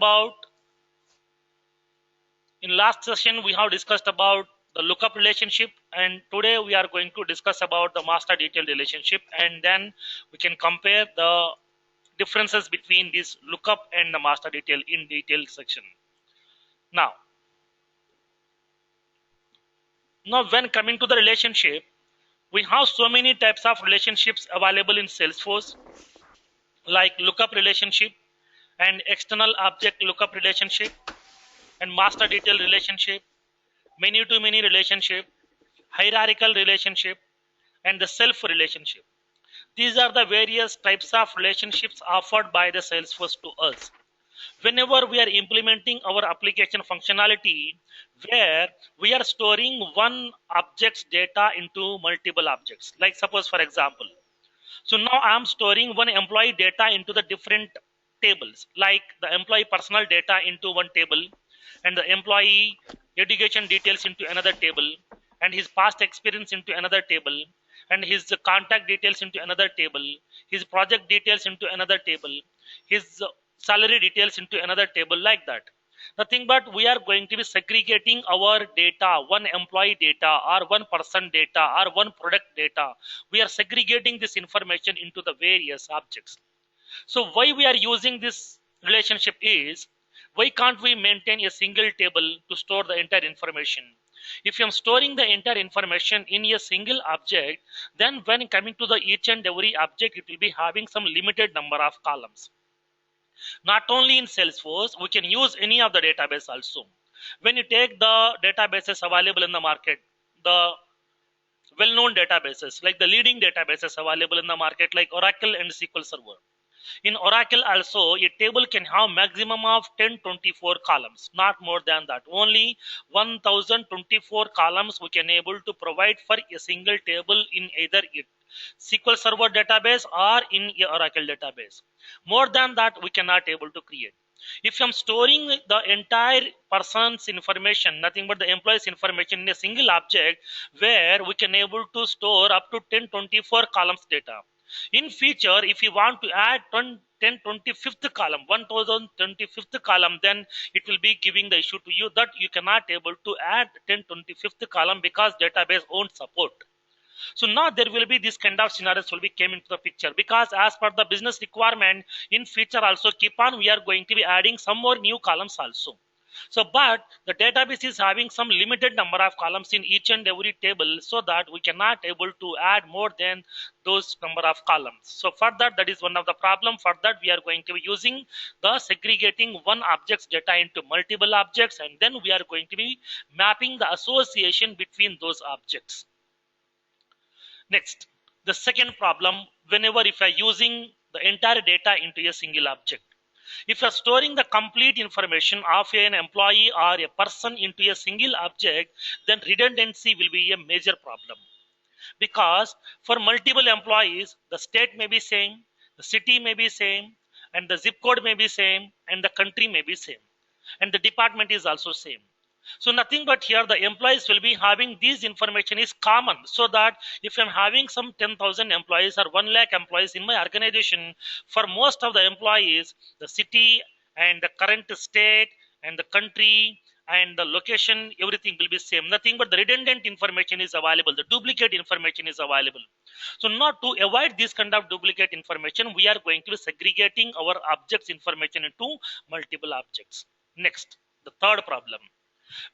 about, in last session we have discussed about the lookup relationship, and today we are going to discuss about the master detail relationship, and then we can compare the differences between this lookup and the master detail in detail section. Now when coming to the relationship, we have so many types of relationships available in Salesforce, like lookup relationship and external object lookup relationship and master detail relationship, many to many relationship, hierarchical relationship, and the self relationship. These are the various types of relationships offered by the Salesforce to us. Whenever we are implementing our application functionality, where we are storing one object's data into multiple objects, like suppose for example, so now I am storing one employee data into the different tables, like the employee personal data into one table, and the employee education details into another table, and his past experience into another table, and his contact details into another table, his project details into another table, his salary details into another table, like that. Nothing but we are going to be segregating our data, one employee data or one person data or one product data. We are segregating this information into the various objects. So why we are using this relationship is, why can't we maintain a single table to store the entire information? If I'm storing the entire information in a single object, then when coming to the each and every object, it will be having some limited number of columns. Not only in Salesforce, we can use any of the database also. When you take the databases available in the market, the well-known databases, like the leading databases available in the market, like Oracle and SQL Server. In Oracle also, a table can have maximum of 1024 columns, not more than that. Only 1024 columns we can able to provide for a single table in either a SQL Server database or in a Oracle database. More than that, we cannot able to create. If I'm storing the entire person's information, nothing but the employee's information in a single object, where we can able to store up to 1024 columns data. In future, if you want to add 1025th column, 1025th column, then it will be giving the issue to you that you cannot able to add 1025th column because database won't support. So now there will be this kind of scenarios will be came into the picture, because as per the business requirement, in future also keep on we are going to be adding some more new columns also. So but the database is having some limited number of columns in each and every table, so that we cannot able to add more than those number of columns. So for that is one of the problem. For that we are going to be using the segregating one object's data into multiple objects, and then we are going to be mapping the association between those objects. Next, the second problem, whenever if you are using the entire data into a single object. If you are storing the complete information of an employee or a person into a single object, then redundancy will be a major problem. Because for multiple employees, the state may be same, the city may be same, and the zip code may be same, and the country may be same, and the department is also same. So nothing but here the employees will be having these information is common, so that if I'm having some 10,000 employees or 1 lakh employees in my organization, for most of the employees, the city and the current state and the country and the location, everything will be same. Nothing but the redundant information is available, the duplicate information is available. So not to avoid this kind of duplicate information, we are going to be segregating our objects information into multiple objects. Next, the third problem.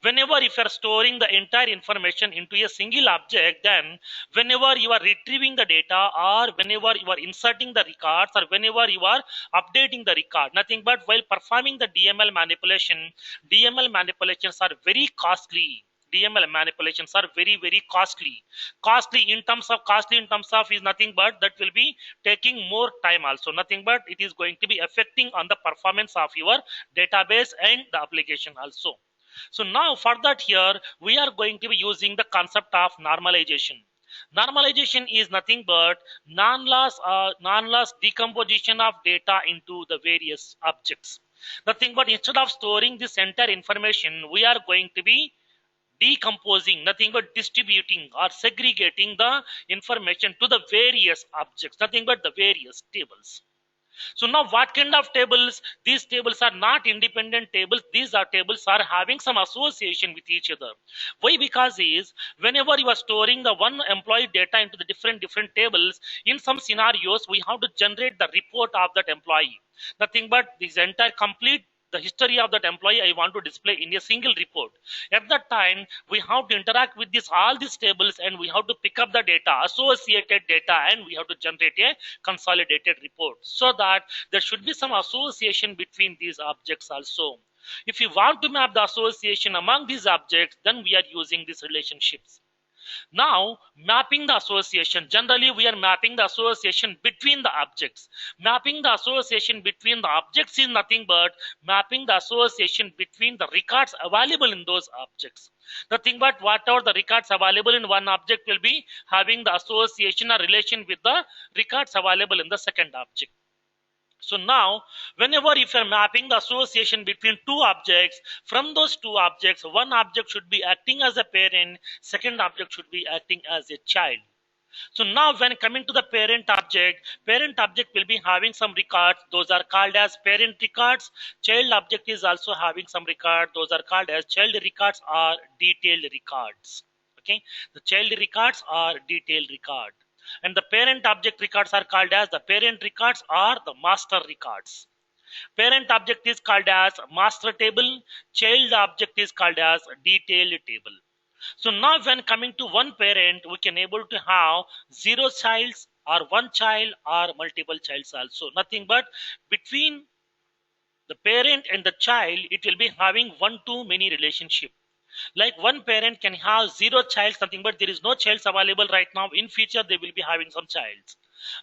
Whenever if you are storing the entire information into a single object, then whenever you are retrieving the data, or whenever you are inserting the records, or whenever you are updating the record, nothing but while performing the DML manipulation, DML manipulations are very costly. DML manipulations are very costly. Costly in terms of is nothing but that will be taking more time also. Nothing but it is going to be affecting on the performance of your database and the application also. So now for that here, we are going to be using the concept of normalization. Normalization is nothing but non-loss decomposition of data into the various objects. Nothing but instead of storing this entire information, we are going to be decomposing, nothing but distributing or segregating the information to the various objects, nothing but the various tables. So now what kind of tables? These tables are not independent tables. These are tables are having some association with each other. Why? Because is whenever you are storing the one employee data into the different tables, in some scenarios we have to generate the report of that employee. Nothing but this entire complete the history of that employee I want to display in a single report. At that time, we have to interact with this all these tables and we have to pick up the data, associated data, and we have to generate a consolidated report so that there should be some association between these objects also. If you want to map the association among these objects, then we are using these relationships. Now, mapping the association. Generally, we are mapping the association between the objects. Mapping the association between the objects is nothing but mapping the association between the records available in those objects. Nothing but whatever the records available in one object will be having the association or relation with the records available in the second object. So now, whenever if you're mapping the association between two objects, from those two objects, one object should be acting as a parent, second object should be acting as a child. So now when coming to the parent object will be having some records. Those are called as parent records. Child object is also having some record. Those are called as child records or detailed records. Okay, the child records are detailed record. And the parent object records are called as the parent records or the master records. Parent object is called as master table. Child object is called as detailed table. So now when coming to one parent, we can able to have zero childs or one child or multiple childs also. Nothing but between the parent and the child, it will be having one to many relationship. Like one parent can have zero child, something, but there is no child available right now. In future, they will be having some child.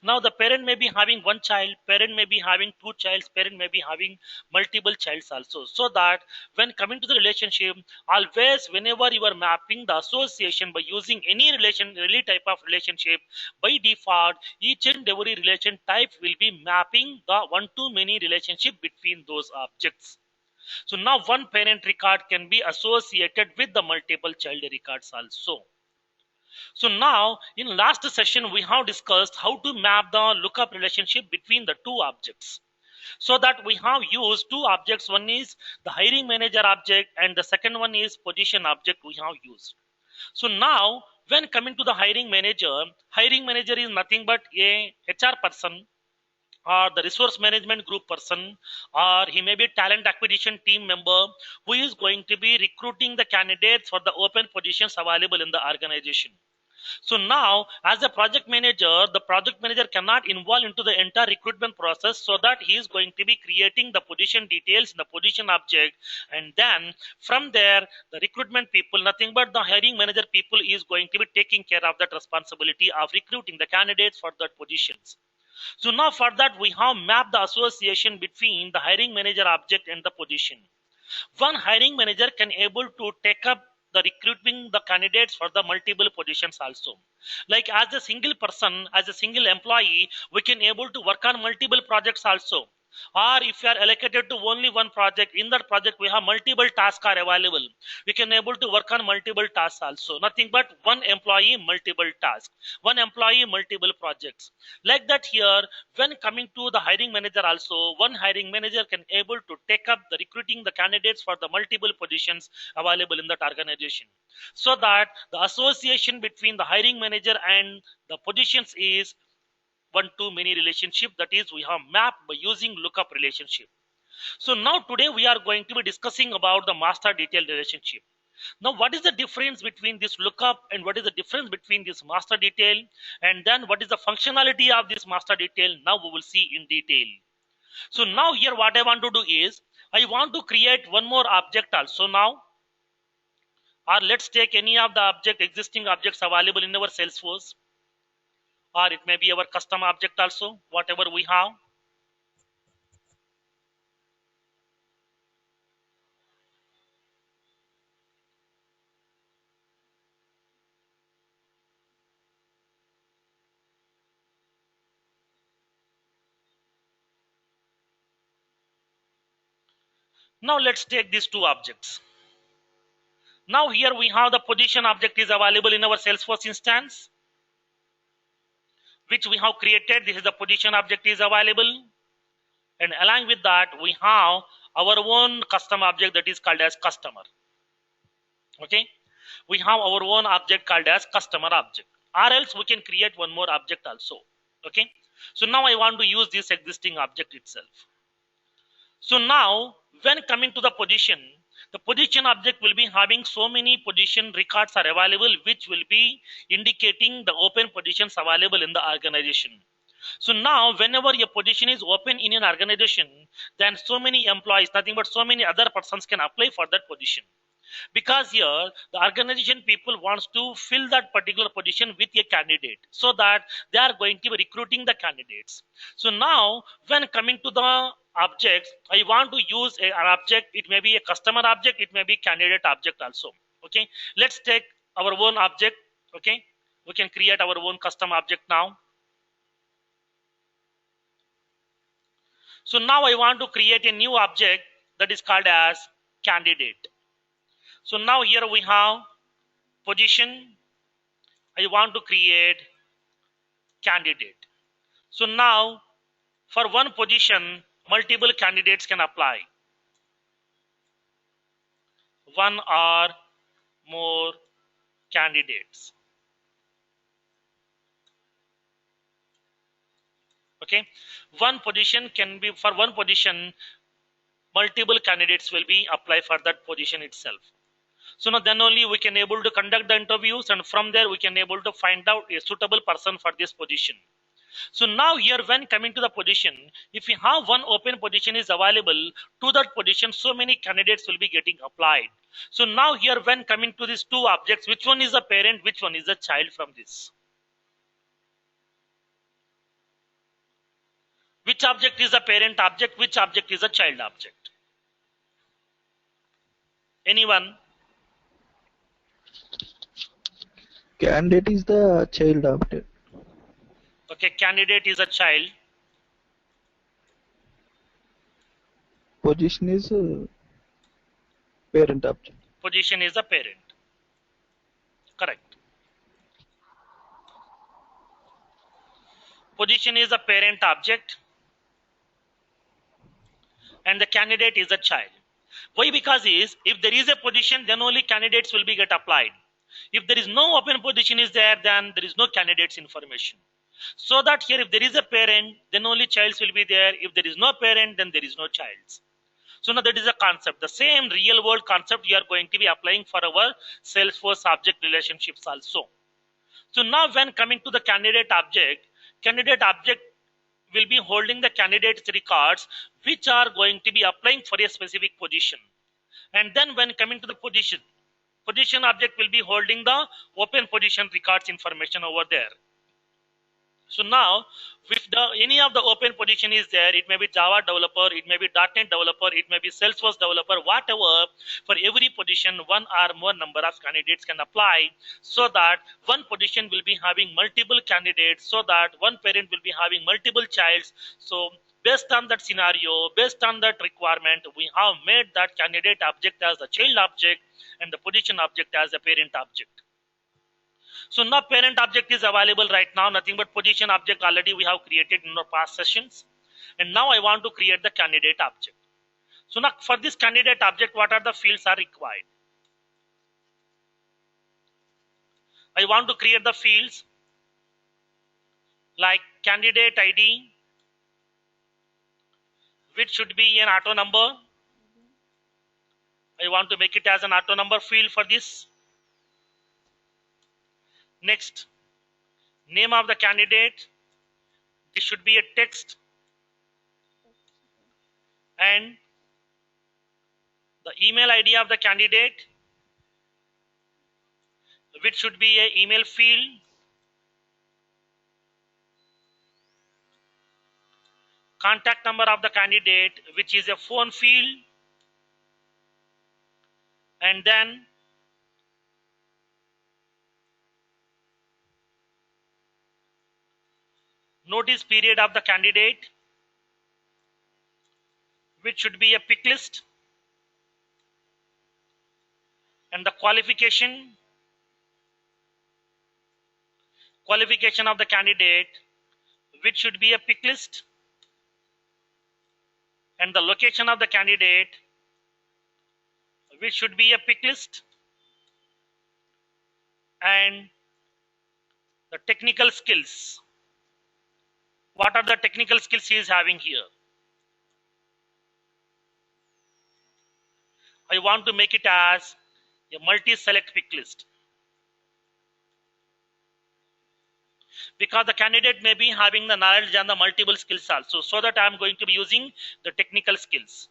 Now the parent may be having one child, parent may be having two childs, parent may be having multiple childs also. So that when coming to the relationship, always whenever you are mapping the association by using any really type of relationship, by default, each and every relation type will be mapping the one to many relationship between those objects. So now one parent record can be associated with the multiple child records also. So now in last session we have discussed how to map the lookup relationship between the two objects. So that we have used two objects. One is the hiring manager object and the second one is position object we have used. So now when coming to the hiring manager is nothing but a HR person or the resource management group person, or he may be talent acquisition team member who is going to be recruiting the candidates for the open positions available in the organization. So now as a project manager, the project manager cannot involve into the entire recruitment process, so that he is going to be creating the position details in the position object, and then from there the recruitment people, nothing but the hiring manager people, is going to be taking care of that responsibility of recruiting the candidates for that positions. So now for that we have mapped the association between the hiring manager object and the position. One hiring manager can able to take up the recruiting the candidates for the multiple positions also. Like as a single person, as a single employee, we can able to work on multiple projects also. Or if you are allocated to only one project, in that project we have multiple tasks are available. We can able to work on multiple tasks also. Nothing but one employee, multiple tasks. One employee, multiple projects. Like that here, when coming to the hiring manager also, one hiring manager can able to take up the recruiting the candidates for the multiple positions available in that organization. So that the association between the hiring manager and the positions is one to many relationship, that is we have mapped by using lookup relationship. So now today we are going to be discussing about the master detail relationship. Now what is the difference between this lookup and what is the difference between this master detail, and then what is the functionality of this master detail, now we will see in detail. So now here what I want to do is I want to create one more object also now, or let's take any of the object existing objects available in our Salesforce, or it may be our custom object also, whatever we have. Now let's take these two objects. Now here we have the position object is available in our Salesforce instance, which we have created. This is the position object is available. And along with that, we have our own custom object that is called as customer. Okay, we have our own object called as customer object, or else we can create one more object also. Okay, so now I want to use this existing object itself. So now when coming to the position object will be having so many position records are available, which will be indicating the open positions available in the organization. So now whenever a position is open in an organization, then so many employees, nothing but so many other persons can apply for that position, because here the organization people wants to fill that particular position with a candidate, so that they are going to be recruiting the candidates. So now when coming to the objects, I want to use an object. It may be a customer object, it may be candidate object also. Okay, let's take our own object. Okay, we can create our own custom object now. So now I want to create a new object that is called as candidate. So now here we have position. I want to create candidate. So now for one position, multiple candidates can apply. One or more candidates. Okay. One position can be, for one position, multiple candidates will be apply for that position itself. So now then only we can able to conduct the interviews, and from there we can able to find out a suitable person for this position. So now here when coming to the position, if we have one open position is available, to that position so many candidates will be getting applied. So now here when coming to these two objects, which one is a parent, which one is a child from this? Which object is a parent object, which object is a child object? Anyone? Candidate is the child object. Okay, candidate is a child. Position is parent object. Position is a parent. Correct. Position is a parent object and the candidate is a child. Why? Because is if there is a position, then only candidates will be get applied. If there is no open position is there, then there is no candidates information. So that here if there is a parent, then only childs will be there. If there is no parent, then there is no childs. So now that is a concept. The same real world concept we are going to be applying for our Salesforce object relationships also. So now when coming to the candidate object will be holding the candidate's records which are going to be applying for a specific position. And then when coming to the position object will be holding the open position records information over there. So now if any of the open position is there, it may be Java developer, it may be .NET developer, it may be Salesforce developer, whatever, for every position one or more number of candidates can apply, so that one position will be having multiple candidates, so that one parent will be having multiple childs. So based on that scenario, based on that requirement, we have made that candidate object as the child object and the position object as a parent object. So now parent object is available right now, nothing but position object already we have created in our past sessions. And now I want to create the candidate object. So now for this candidate object, what are the fields are required? I want to create the fields like candidate ID, which should be an auto number. I want to make it as an auto number field for this. Next, name of the candidate. This should be a text. And the email ID of the candidate, which should be an email field. Contact number of the candidate, which is a phone field. And then notice period of the candidate, which should be a pick list. And the qualification of the candidate, which should be a pick list. and the location of the candidate, which should be a pick list, and the technical skills. What are the technical skills he is having here? I want to make it as a multi-select pick list, because the candidate may be having the knowledge and the multiple skills also. So that I am going to be using the technical skills.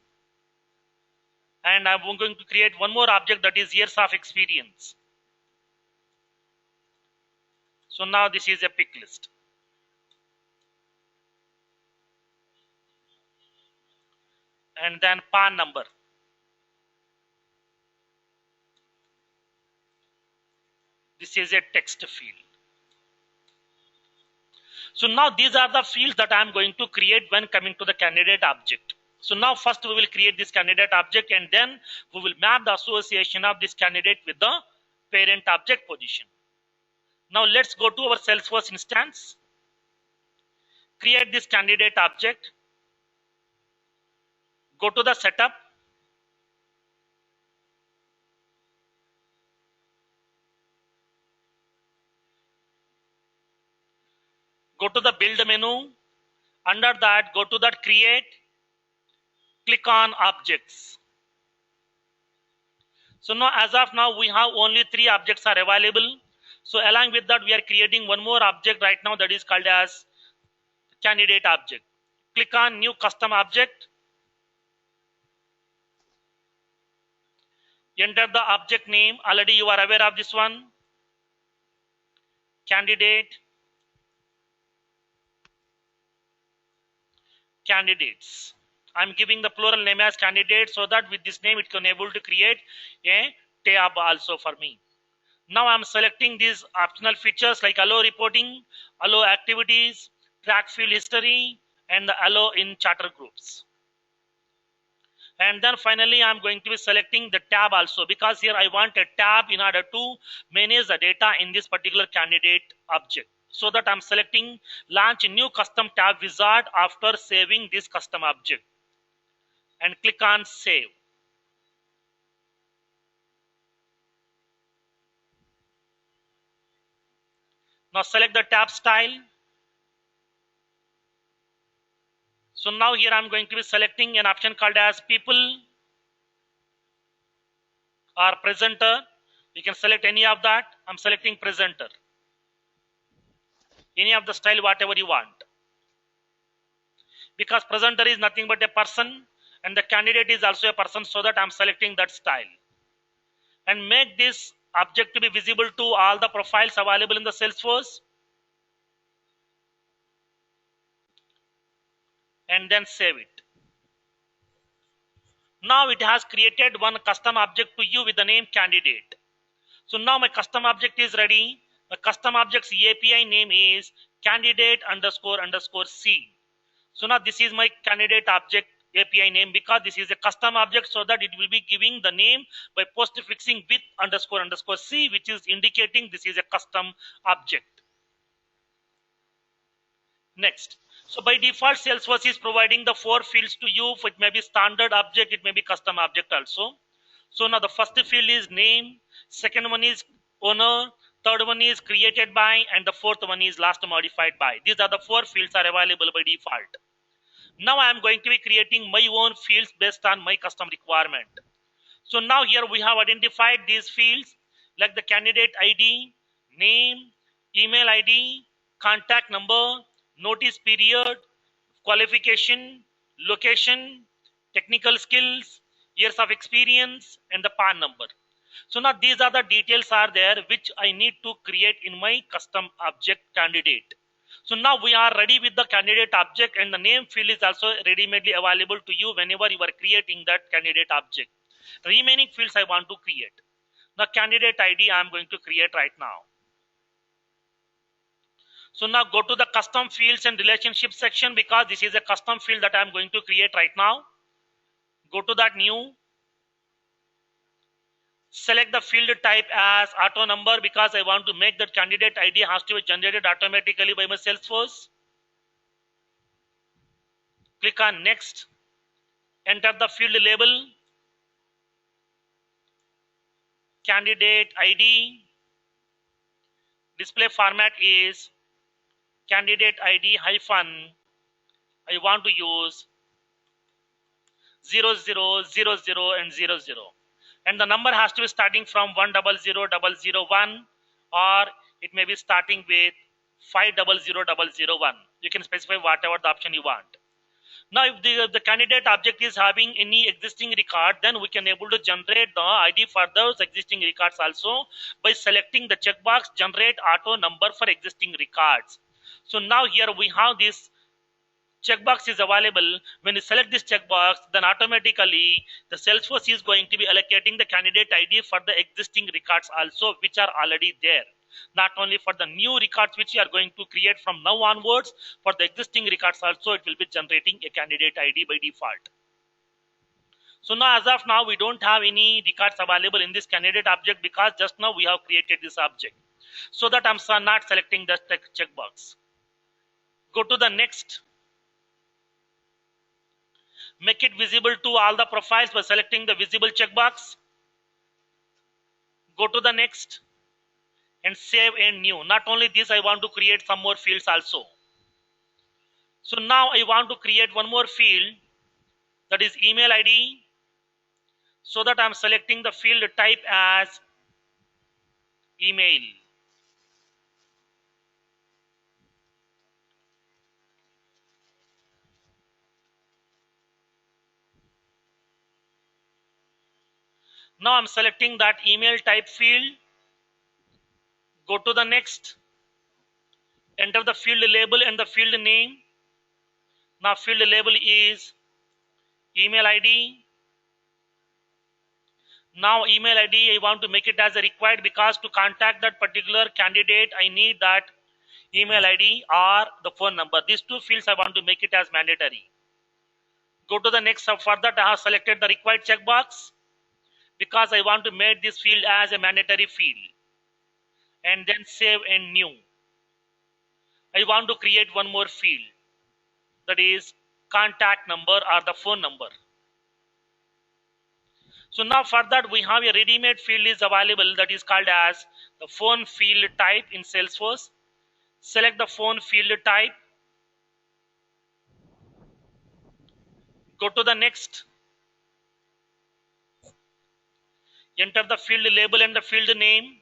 And I'm going to create one more object, that is years of experience. So now this is a pick list. And then PAN number. This is a text field. So now these are the fields that I am going to create when coming to the candidate object. So now first we will create this candidate object, and then we will map the association of this candidate with the parent object position. Now let's go to our Salesforce instance, create this candidate object, go to the setup, go to the build menu, under that go to that create, click on objects. So now as of now we have only 3 objects are available. So along with that we are creating one more object right now, that is called as candidate object. Click on new custom object, enter the object name, already you are aware of this one, candidate, candidates. I'm giving the plural name as candidate, so that with this name it can able to create a tab also for me. Now I'm selecting these optional features like allow reporting, allow activities, track field history, and the allow in charter groups. And then finally I'm going to be selecting the tab also, because here I want a tab in order to manage the data in this particular candidate object. So that I'm selecting launch a new custom tab wizard after saving this custom object, and click on save. Now select the tab style. So now here I'm going to be selecting an option called as people or presenter. You can select any of that. I'm selecting presenter. Any of the style, whatever you want. Because presenter is nothing but a person and the candidate is also a person, so that I'm selecting that style. And make this object to be visible to all the profiles available in the Salesforce. And then save it. Now it has created one custom object to you with the name candidate. So now my custom object is ready. The custom object's API name is candidate underscore underscore C. So now this is my candidate object API name, because this is a custom object, so that it will be giving the name by postfixing with underscore underscore C, which is indicating this is a custom object. Next. So by default, Salesforce is providing the 4 fields to you. It may be standard object, it may be custom object also. So now the first field is name, second one is owner, third one is created by, and the fourth one is last modified by. These are the 4 fields are available by default. Now I am going to be creating my own fields based on my custom requirement. So now here we have identified these fields like the candidate ID, name, email ID, contact number, notice period, qualification, location, technical skills, years of experience, and the PAN number. So now these are the details are there which I need to create in my custom object candidate. So now we are ready with the candidate object, and the name field is also ready-madely available to you whenever you are creating that candidate object. The remaining fields I want to create. The candidate ID I am going to create right now. So now go to the custom fields and relationship section, because this is a custom field that I am going to create right now. Go to that new. Select the field type as auto number, because I want to make that candidate ID has to be generated automatically by my Salesforce. Click on next. enter the field label, candidate ID, display format is candidate ID hyphen, I want to use 0000 and 00, and the number has to be starting from 100001, or it may be starting with 500001. You can specify whatever the option you want. Now if the candidate object is having any existing record, then we can able to generate the ID for those existing records also by selecting the checkbox generate auto number for existing records. So now here we have this checkbox is available. When you select this checkbox, then automatically the Salesforce is going to be allocating the candidate ID for the existing records also, which are already there. Not only for the new records which you are going to create from now onwards, for the existing records also it will be generating a candidate ID by default. So now as of now we don't have any records available in this candidate object because just now we have created this object. So that I'm not selecting the checkbox. Go to the next. Make it visible to all the profiles by selecting the visible checkbox. Go to the next and save and new. Not only this, I want to create some more fields also. So now I want to create one more field, that is email ID, so that I'm selecting the field type as email. Now I'm selecting that email type field. Go to the next. Enter the field label and the field name. Now field label is email ID. Now email ID, I want to make it as a required because to contact that particular candidate, I need that email ID or the phone number. These two fields I want to make it as mandatory. Go to the next. For that I have selected the required checkbox because I want to make this field as a mandatory field. And then save and new. I want to create one more field, that is contact number or the phone number. So now for that we have a ready-made field is available that is called as the phone field type in Salesforce. Select the phone field type. Go to the next. Enter the field label and the field name.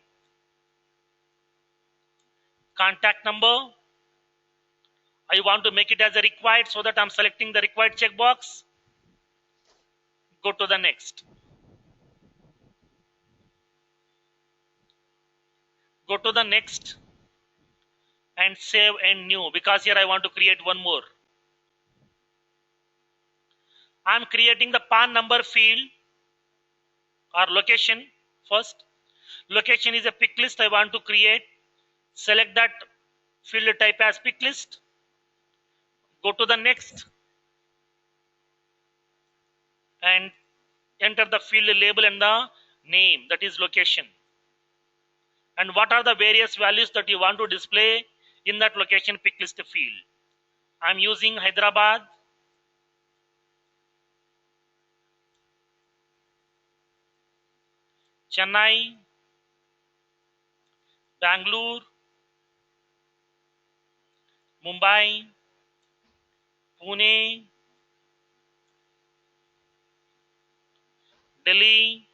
Contact number. I want to make it as a required, so that I'm selecting the required checkbox. Go to the next. Go to the next and save and new, because here I want to create one more. I'm creating the PAN number field or location first. Location is a pick list I want to create. Select that field type as pick list. Go to the next and enter the field label and the name, that is location. And what are the various values that you want to display in that location pick list field. I'm using Hyderabad. Chennai, Bangalore, Mumbai, Pune, Delhi,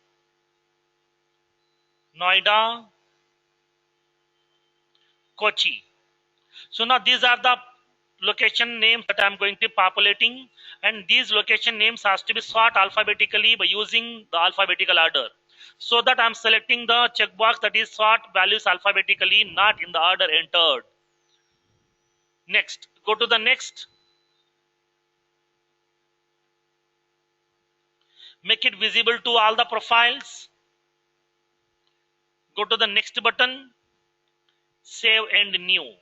Noida, Kochi. So now these are the location names that I'm going to be populating, and these location names has to be sort alphabetically by using the alphabetical order. So that I'm selecting the checkbox that is sort values alphabetically, not in the order entered. Next, go to the next. Make it visible to all the profiles. Go to the next button. Save and new.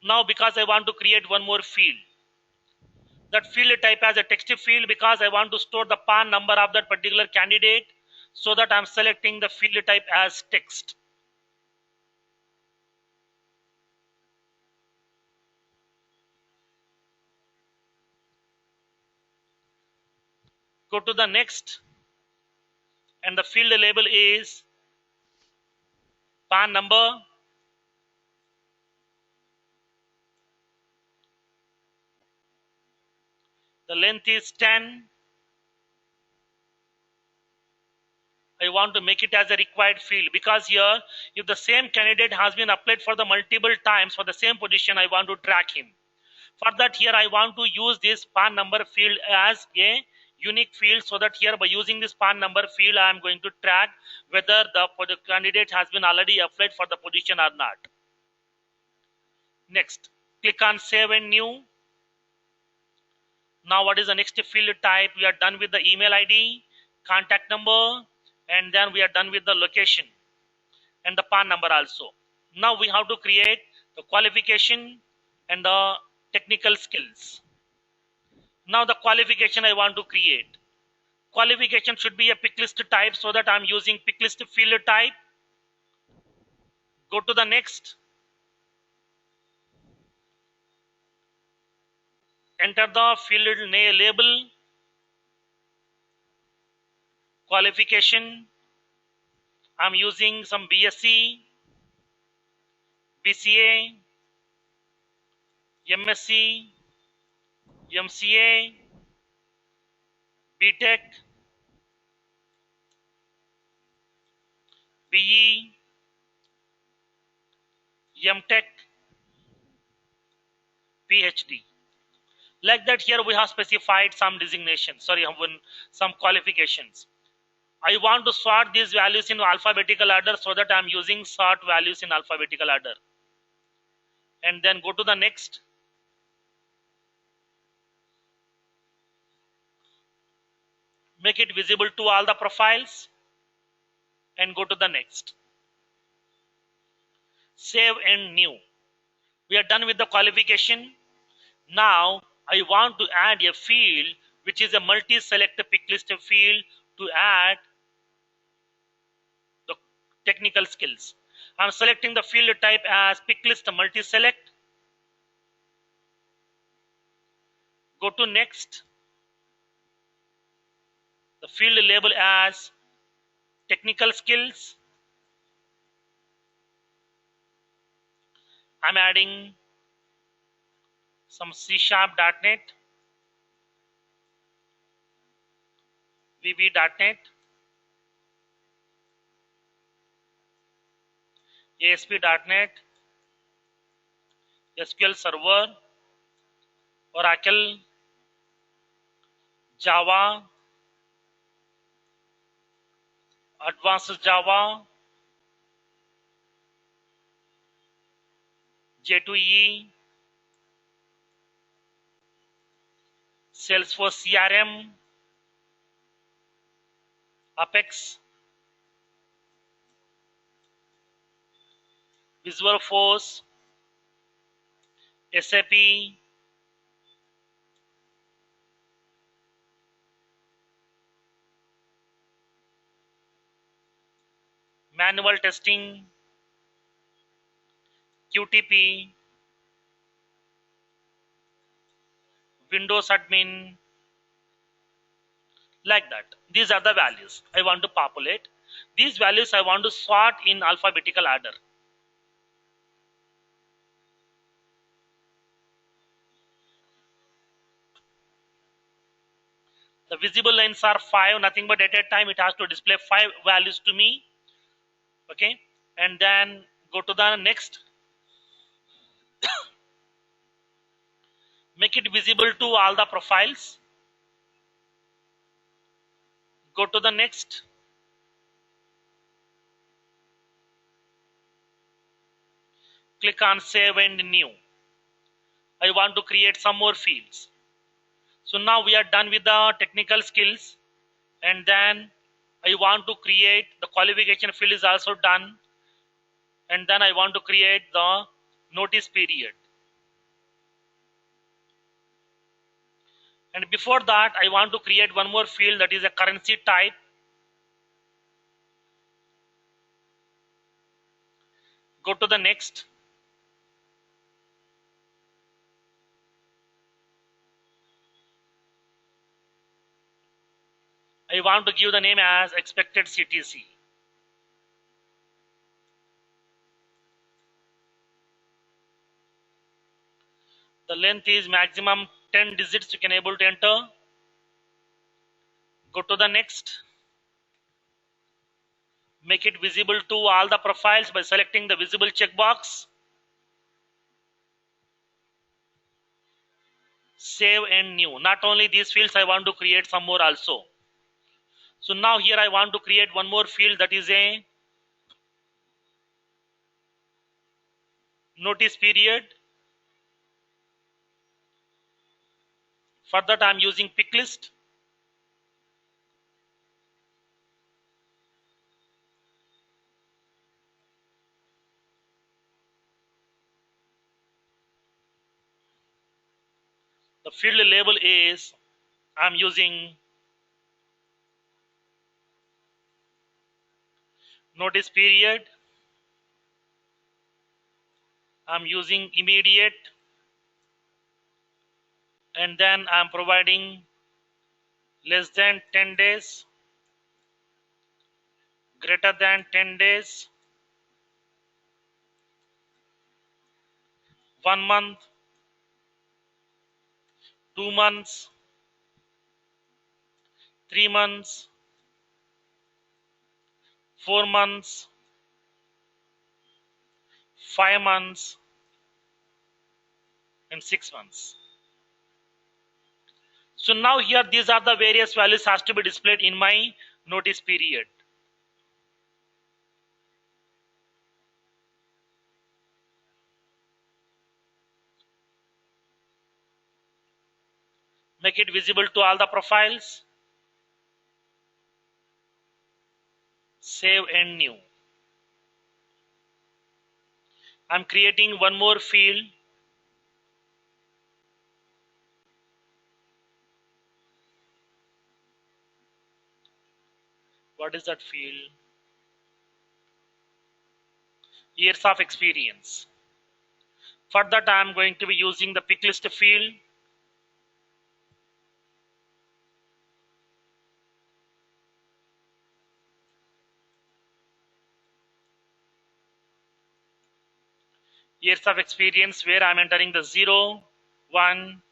Now because I want to create one more field. That field type as a text field because I want to store the PAN number of that particular candidate, so that I'm selecting the field type as text. Go to the next, and the field label is PAN number. The length is 10. I want to make it as a required field, because here, if the same candidate has been applied for the multiple times for the same position, I want to track him. For that, here I want to use this PAN number field as a unique field, so that here by using this PAN number field, I am going to track whether the candidate has been already applied for the position or not. Next, click on Save and New. Now what is the next field type? We are done with the email ID, contact number, and then we are done with the location and the PAN number also. Now we have to create the qualification and the technical skills. Now the qualification I want to create. Qualification should be a pick list type, so that I'm using pick list field type. Go to the next. Enter the field name label. Qualification. I'm using some BSc, BCA, MSc, MCA, BTech, BE, MTech, PhD. Like that, here we have specified some designations, some qualifications. I want to sort these values in alphabetical order, so that I'm using sort values in alphabetical order. And then go to the next. Make it visible to all the profiles, and go to the next. Save and New. We are done with the qualification. Now I want to add a field which is a multi-select pick list field to add the technical skills. I'm selecting the field type as pick list multi-select. Go to next. The field label as technical skills. I'm adding some C#.NET, VB.NET, ASP.NET, SQL Server, Oracle, Java, Advanced Java, J2E, Salesforce CRM, Apex, Visualforce, SAP, manual testing, QTP, Windows admin, like that. These are the values I want to populate. These values I want to sort in alphabetical order. The visible lines are 5, nothing but at a time it has to display 5 values to me. Okay, and then go to the next. Make it visible to all the profiles. Go to the next. Click on Save and New. I want to create some more fields. So now we are done with the technical skills, and then I want to create the qualification field is also done, and then I want to create the notice period. And before that, I want to create one more field, that is a currency type. Go to the next. I want to give the name as expected CTC. The length is maximum 10 digits you can able to enter. Go to the next. Make it visible to all the profiles by selecting the visible checkbox. Save and new. Not only these fields, I want to create some more also. So now here I want to create one more field, that is a notice period. For that I am using pick list. The field label is, I am using notice period. I am using immediate, and then I am providing less than 10 days, greater than 10 days, 1 month, 2 months, 3 months, 4 months, 5 months, and 6 months. So now here these are the various values has to be displayed in my notice period. Make it visible to all the profiles. Save and new. I'm creating one more field. What is that field? Years of experience. For that I am going to be using the pick list field. Years of experience, where I am entering the 0, 1,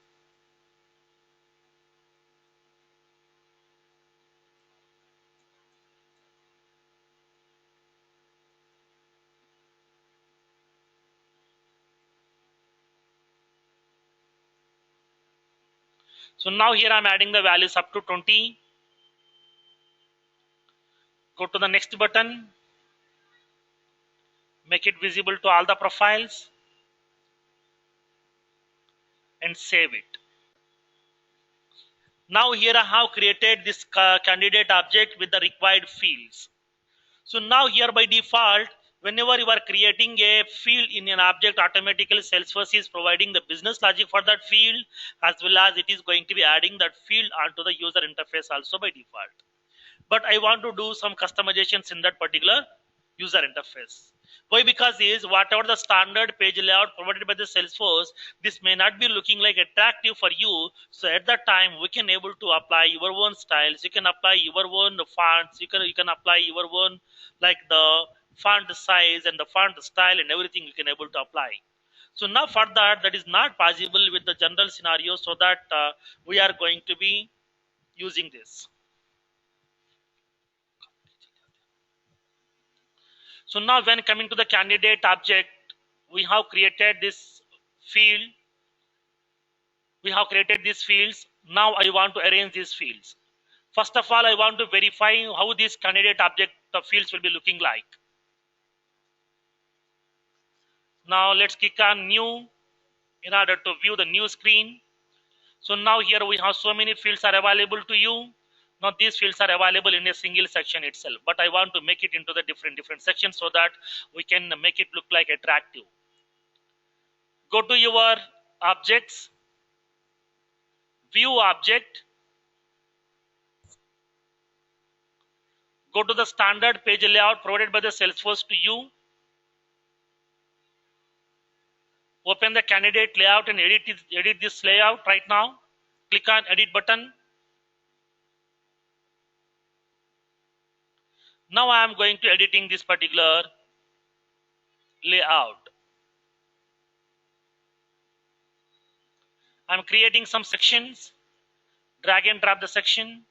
so now here I am adding the values up to 20. Go to the next button. Make it visible to all the profiles and save it. Now here I have created this candidate object with the required fields. So now here by default, whenever you are creating a field in an object, automatically Salesforce is providing the business logic for that field, as well as it is going to be adding that field onto the user interface also by default. But I want to do some customizations in that particular user interface. Why? Because is whatever the standard page layout provided by the Salesforce, this may not be looking like attractive for you. So at that time, we can able to apply your own styles. You can apply your own fonts. You can apply your own, like the font size and the font style and everything you can able to apply. So now for that, that is not possible with the general scenario. So that we are going to be using this. So now when coming to the candidate object, we have created this field. We have created these fields. Now I want to arrange these fields. First of all, I want to verify how this candidate object fields will be looking like. Now let's click on new in order to view the new screen. So now here we have so many fields are available to you. Now these fields are available in a single section itself, but I want to make it into the different sections so that we can make it look like attractive. Go to your objects, view object, go to the standard page layout provided by the Salesforce to you. Open the candidate layout and edit this layout right now. Click on edit button. Now I am going to editing this particular layout. I'm creating some sections, drag and drop the section.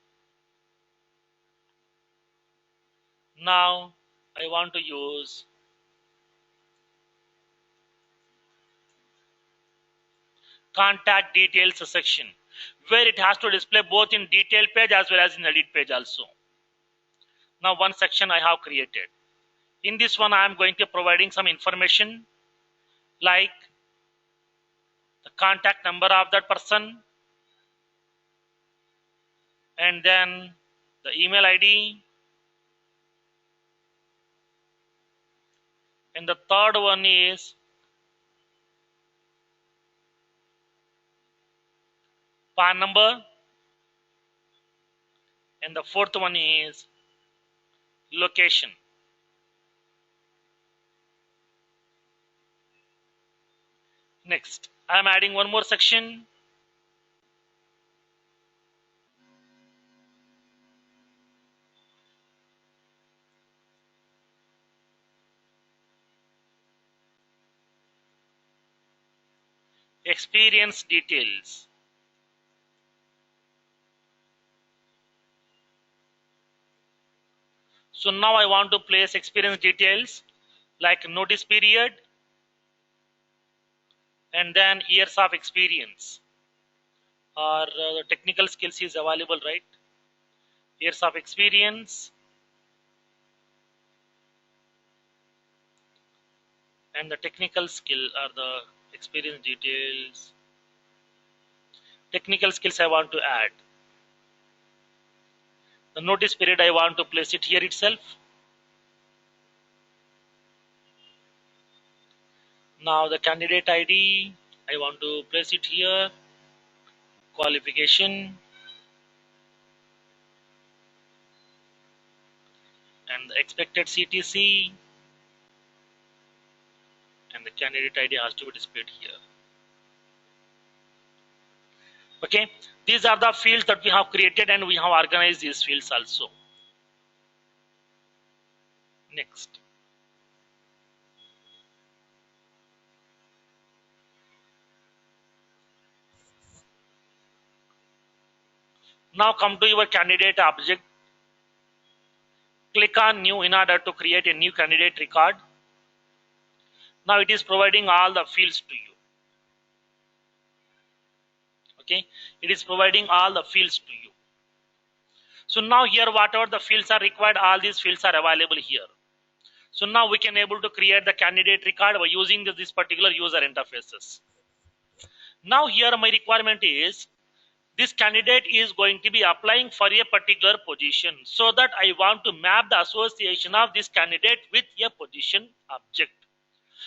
Now I want to use contact details section, where it has to display both in detail page as well as in edit page also. Now one section I have created. In this one I am going to providing some information like the contact number of that person, and then the email ID, and the third one is PAN number, and the fourth one is location. Next, I am adding one more section. Experience details. So now I want to place experience details like notice period and then years of experience, or the technical skills is available, right? Years of experience and the technical skill are the experience details. Technical skills I want to add. The notice period I want to place it here itself. Now the candidate ID I want to place it here. Qualification and the expected CTC, and the candidate ID has to be displayed here. Okay, these are the fields that we have created, and we have organized these fields also. Next, now come to your candidate object. Click on new in order to create a new candidate record. Now it is providing all the fields to you. Okay, it is providing all the fields to you. So now here whatever the fields are required, all these fields are available here. So now we can able to create the candidate record by using this particular user interfaces. Now here my requirement is this candidate is going to be applying for a particular position, so that I want to map the association of this candidate with a position object.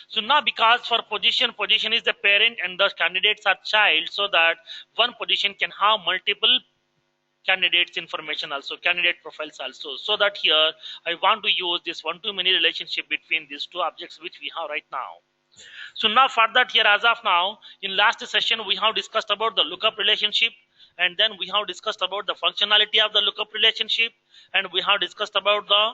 So now because for position is the parent and the candidates are child, so that one position can have multiple candidates information also, candidate profiles also, so that here I want to use this one-to-many relationship between these two objects which we have right now. So now for that here, as of now, in last session we have discussed about the lookup relationship, and then we have discussed about the functionality of the lookup relationship, and we have discussed about the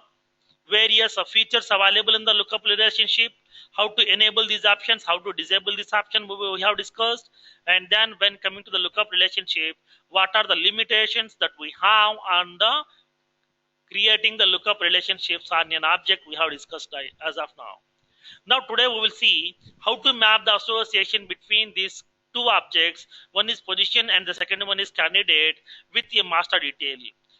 various features available in the lookup relationship, how to enable these options, how to disable this option we have discussed. And then when coming to the lookup relationship, what are the limitations that we have on the creating the lookup relationships on an object we have discussed as of now. Now today we will see how to map the association between these two objects. One is position and the second one is candidate with a master detail.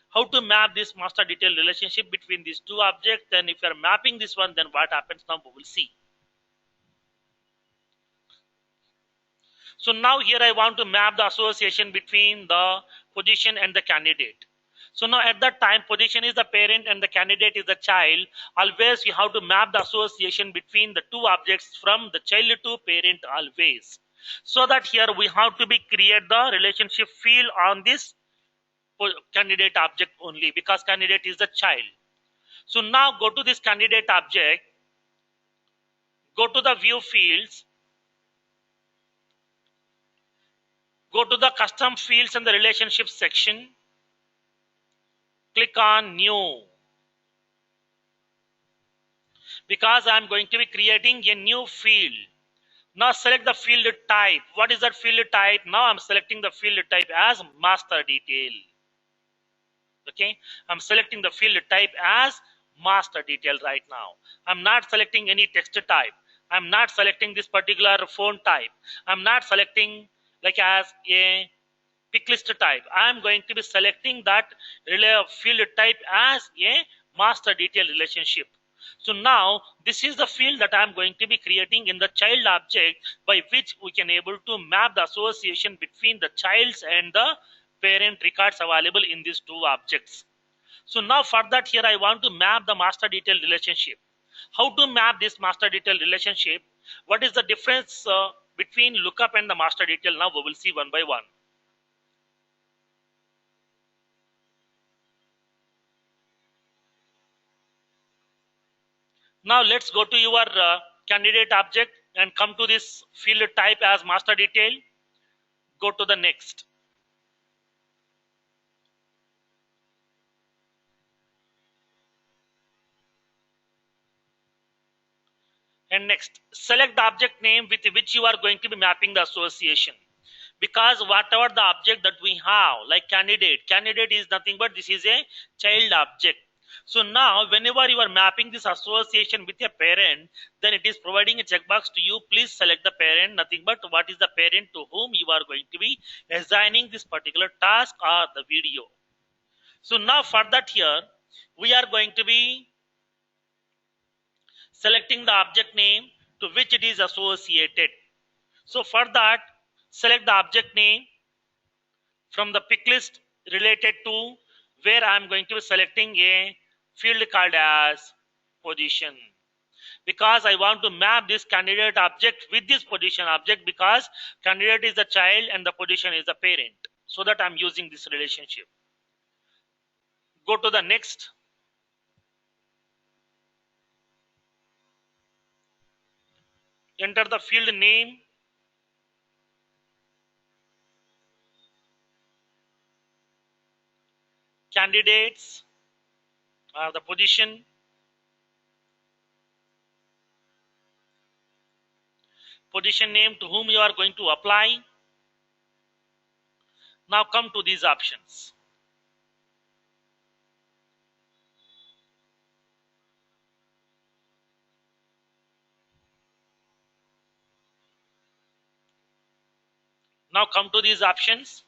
How to map this master detail relationship between these two objects. Then if you are mapping this one, then what happens now we will see. So now here I want to map the association between the position and the candidate. So now at that time, position is the parent and the candidate is the child. Always you have to map the association between the two objects from the child to parent always. So that here we have to be create the relationship field on this candidate object only, because candidate is the child. So now go to this candidate object, go to the view fields, go to the custom fields and the relationship section, click on new. because I'm going to be creating a new field. Now select the field type. What is that field type? Now I'm selecting the field type as master detail. Okay, I'm selecting the field type as master detail right now. I'm not selecting any text type. I'm not selecting this particular font type. I'm not selecting like as a pick list type. I'm going to be selecting that field type as a master detail relationship. So now this is the field that I'm going to be creating in the child object, by which we can able to map the association between the child's and the parent records available in these two objects. So now for that, here I want to map the master detail relationship. How to map this master detail relationship? What is the difference between lookup and the master detail? Now we will see one by one. Now let's go to your candidate object and come to this field type as master detail. Go to the next. And next, select the object name with which you are going to be mapping the association. Because whatever the object that we have, like candidate is nothing but this is a child object. So now whenever you are mapping this association with a parent, then it is providing a checkbox to you. Please select the parent, nothing but what is the parent to whom you are going to be assigning this particular task or the video. So now for that, here we are going to be selecting the object name to which it is associated. So for that, select the object name from the pick list related to where I am going to be selecting a field called as position, because I want to map this candidate object with this position object, because candidate is the child and the position is the parent. So that I'm using this relationship. Go to the next. Enter the field name, candidates, the position, position name to whom you are going to apply. Now come to these options. Now come to these options.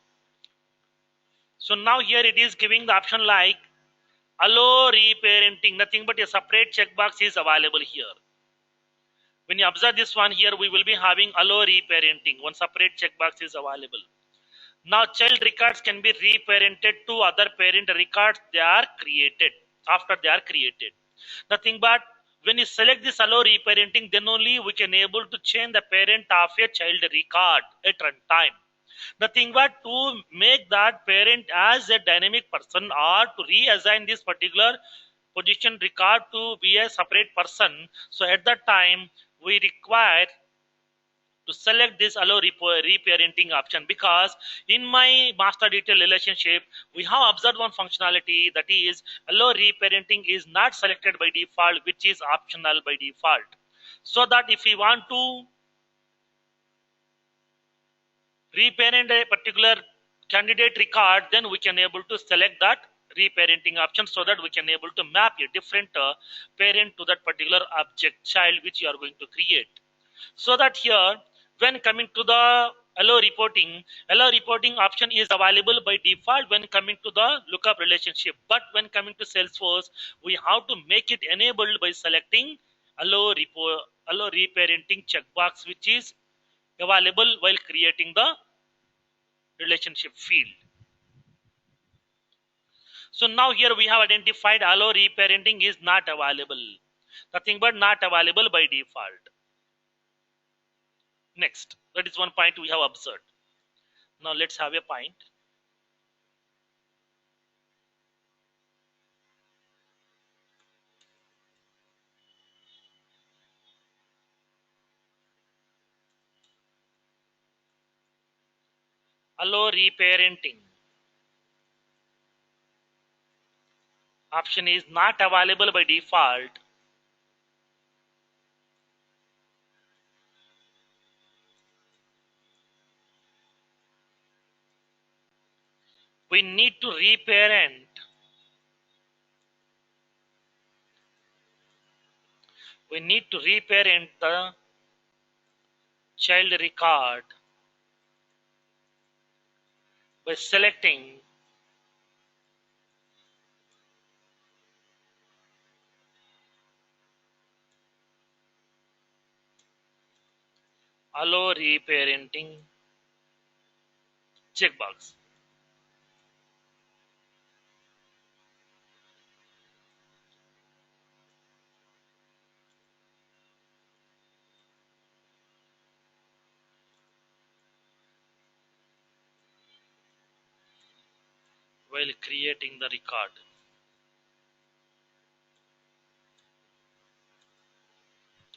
So now here it is giving the option like allow reparenting, nothing but a separate checkbox is available here. When you observe this one here, we will be having allow reparenting, one separate checkbox is available. Now child records can be reparented to other parent records they are created after they are created. Nothing but when you select this allow reparenting, then only we can able to change the parent of a child record at runtime. Nothing but to make that parent as a dynamic person or to reassign this particular position record to be a separate person. So at that time we require to select this allow reparenting option, because in my master detail relationship we have observed one functionality, that is allow reparenting is not selected by default, which is optional by default. So that if we want to reparent a particular candidate record, then we can able to select that reparenting option, so that we can able to map a different parent to that particular object child which you are going to create. So that here when coming to the allow reporting option is available by default when coming to the lookup relationship, but when coming to Salesforce we have to make it enabled by selecting allow reparenting checkbox, which is available while creating the relationship field. So now here we have identified allow reparenting is not available, nothing but not available by default. Next, that is one point we have observed. Now let's have a point. Allow reparenting option is not available by default we need to reparent. We need to reparent the child record by selecting allow reparenting checkbox. While creating the record.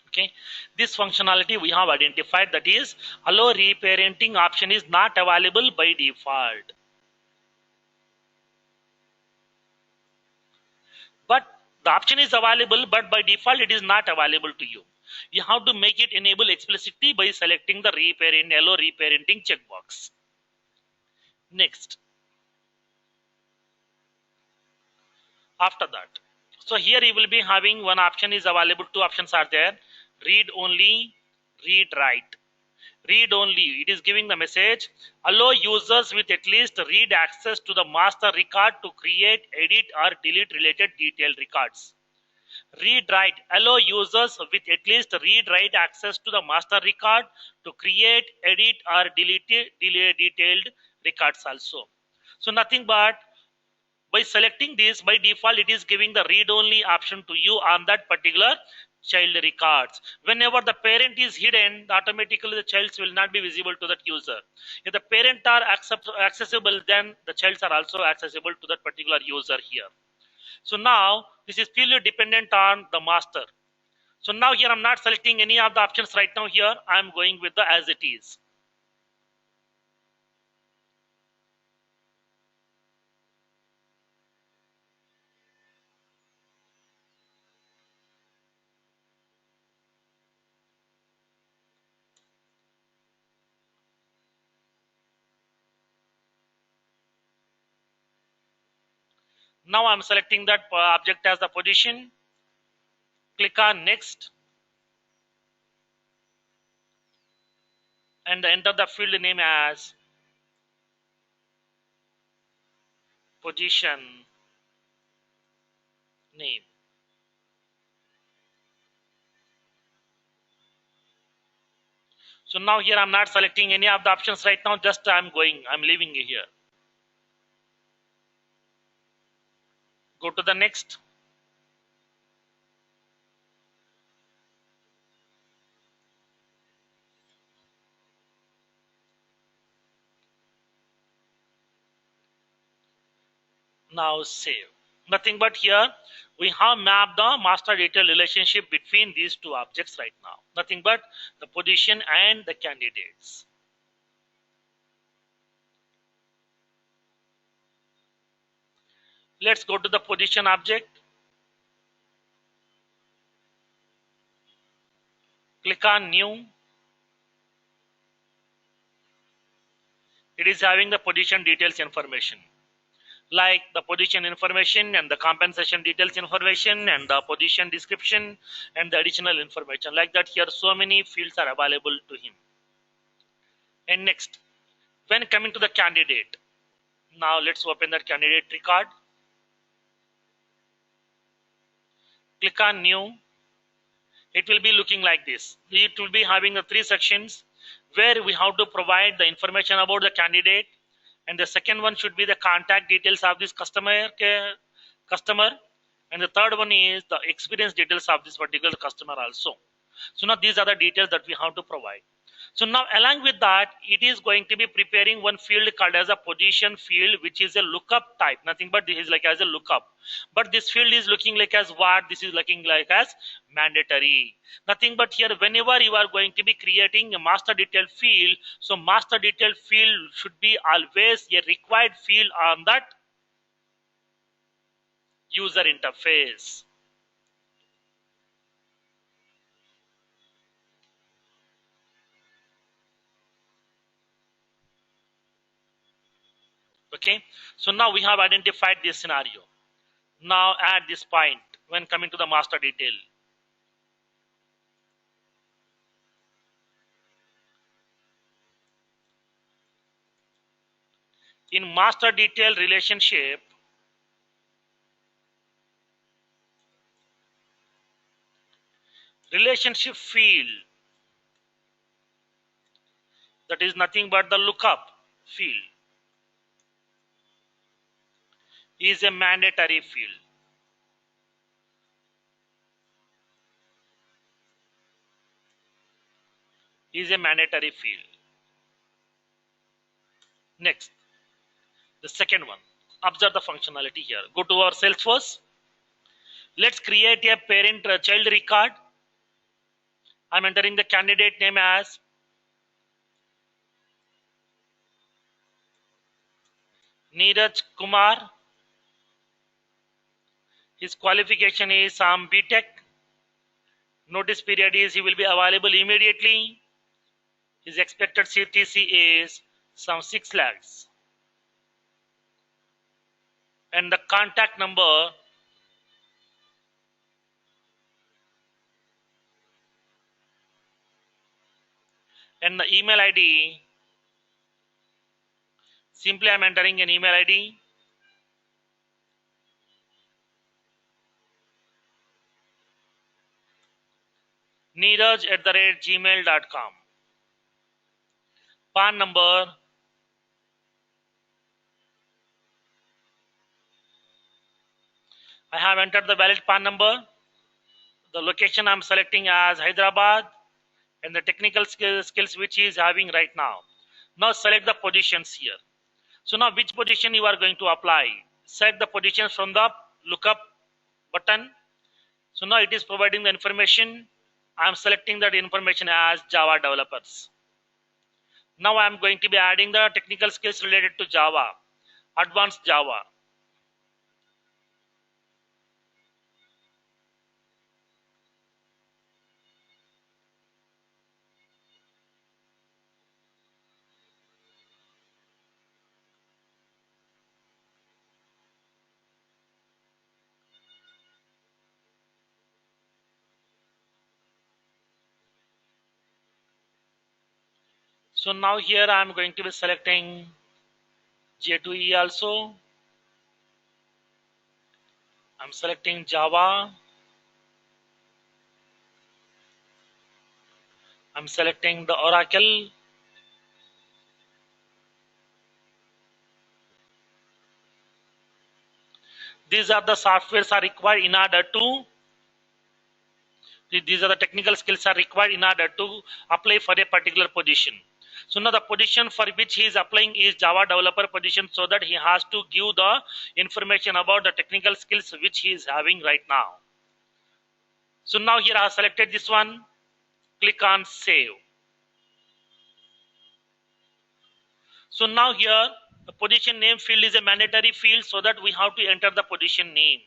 Okay, this functionality we have identified, that is allow reparenting option is not available by default, but the option is available, but by default it is not available to you. You have to make it enable explicitly by selecting the allow reparenting checkbox. Next, after that, so here you will be having one option is available, two options are there: read only, read write. Read only, it is giving the message allow users with at least read access to the master record to create, edit or delete related detailed records. Read write, allow users with at least read write access to the master record to create, edit or delete detailed records also. So nothing but by selecting this, by default it is giving the read only option to you on that particular child records. Whenever the parent is hidden, automatically the childs will not be visible to that user. If the parent are accessible, then the childs are also accessible to that particular user here. So now this is purely dependent on the master. So now here I'm not selecting any of the options right now. Here I'm going with the as it is. Now I'm selecting that object as the position. Click on next and enter the field name as position name. So now here I'm not selecting any of the options right now, just I'm leaving it here. Go to the next. Now save. Nothing but here we have mapped the master detail relationship between these two objects right now. Nothing but the position and the candidates. Let's go to the position object. Click on new. It is having the position details information, like the position information and the compensation details information and the position description and the additional information, like that. Here so many fields are available to him. And next, when coming to the candidate, now let's open that candidate record. Click on new. It will be looking like this. It will be having the three sections where we have to provide the information about the candidate, and the second one should be the contact details of this customer, and the third one is the experience details of this particular customer also. So now these are the details that we have to provide. So now along with that, it is going to be preparing one field called as a position field, which is a lookup type. Nothing but this is like as a lookup. But this field is looking like as what? This is looking like as mandatory. Nothing but here, whenever you are going to be creating a master detail field, so master detail field should be always a required field on that user interface. Okay, so now we have identified this scenario. Now at this point, when coming to the master detail, in master detail relationship, relationship field, that is nothing but the lookup field, is a mandatory field. Is a mandatory field. Next, the second one. Observe the functionality here. Go to our Salesforce. Let's create a parent child record. I'm entering the candidate name as Neeraj Kumar. His qualification is some BTech. Notice period is he will be available immediately. His expected CTC is some 6 lakhs. And the contact number and the email ID. Simply I'm entering an email ID. Neeraj@gmail.com. PAN number. I have entered the valid PAN number. The location I'm selecting as Hyderabad and the technical skills which he is having right now. Now select the positions here. So now which position you are going to apply? Select the positions from the lookup button. So now it is providing the information. I'm selecting that information as Java developers. Now I'm going to be adding the technical skills related to Java, advanced Java. So now here I'm going to be selecting J2E also. I'm selecting Java. I'm selecting the Oracle. These are the softwares are required in order to, these are the technical skills are required in order to apply for a particular position. So now the position for which he is applying is Java developer position, so that he has to give the information about the technical skills which he is having right now. So now here I have selected this one. Click on save. So now here the position name field is a mandatory field, so that we have to enter the position name.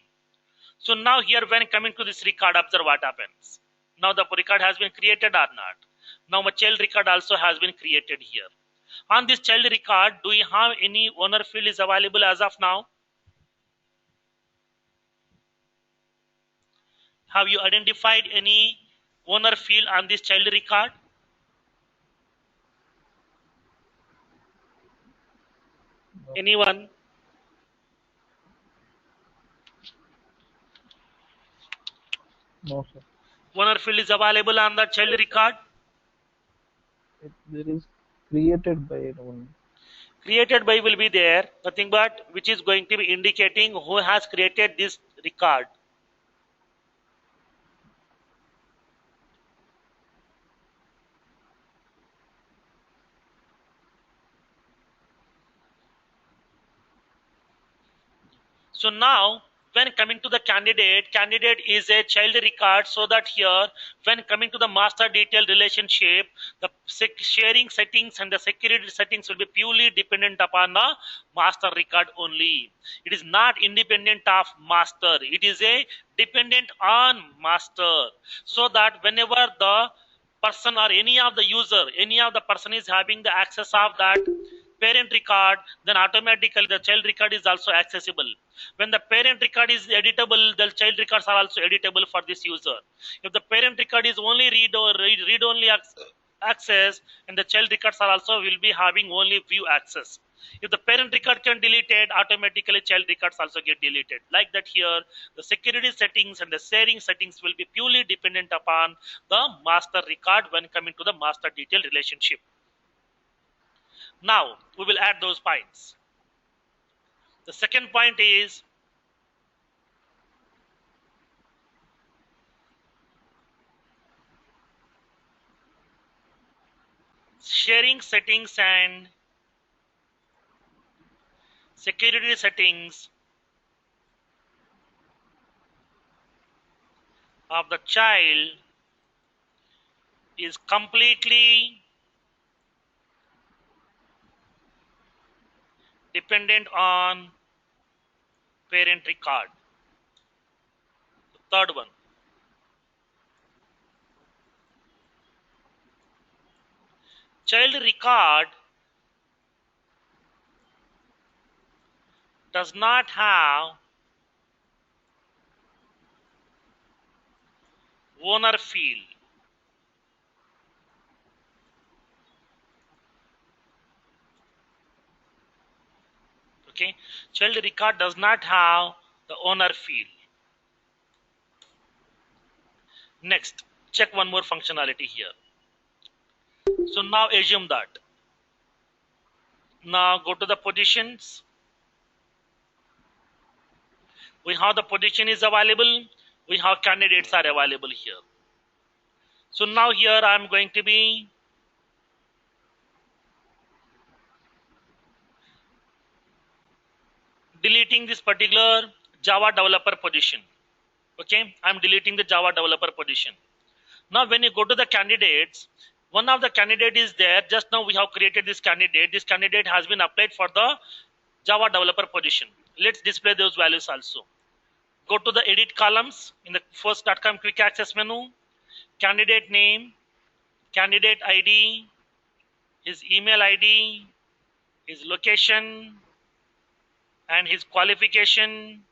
So now here when coming to this record, observe what happens. Now the record has been created or not. Now my child record also has been created here. On this child record, do you have any owner field is available as of now? Have you identified any owner field on this child record? Anyone? No, sir. Owner field is available on the child record? There is created by anyone. Created by will be there, nothing but which is going to be indicating who has created this record. So now when coming to the candidate is a child record, so that here when coming to the master detail relationship, the sharing settings and the security settings will be purely dependent upon the master record only. It is not independent of master. It is a dependent on master, so that whenever the person or any of the user, any of the person is having the access of that parent record, then automatically the child record is also accessible. When the parent record is editable, the child records are also editable for this user. If the parent record is only read only access, and the child records are also will be having only view access. If the parent record can delete it, automatically child records also get deleted. Like that here, the security settings and the sharing settings will be purely dependent upon the master record when coming to the master detail relationship. Now, we will add those points. The second point is sharing settings and security settings of the child is completely dependent on parent record. The third one, child record does not have owner field. Okay, child record does not have the owner field. Next, check one more functionality here. So now assume that. Now go to the positions. We have the position is available. We have candidates are available here. So now here I am going to be deleting this particular Java developer position. Okay, I'm deleting the Java developer position. Now when you go to the candidates, one of the candidate is there. Just now we have created this candidate. This candidate has been applied for the Java developer position. Let's display those values also. Go to the edit columns in the first.com quick access menu. Candidate name, candidate ID, his email ID, his location, and his qualification,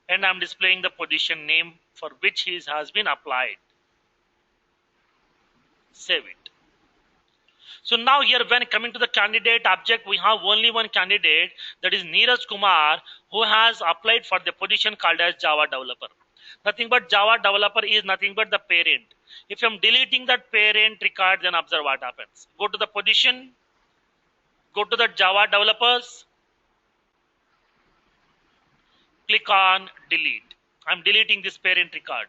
and I'm displaying the position name for which he has been applied. Save it. So now here when coming to the candidate object, we have only one candidate, that is Neeraj Kumar, who has applied for the position called as Java developer. Nothing but Java developer is nothing but the parent. If I'm deleting that parent record, then observe what happens. Go to the position, go to the Java developers, click on delete. I'm deleting this parent record.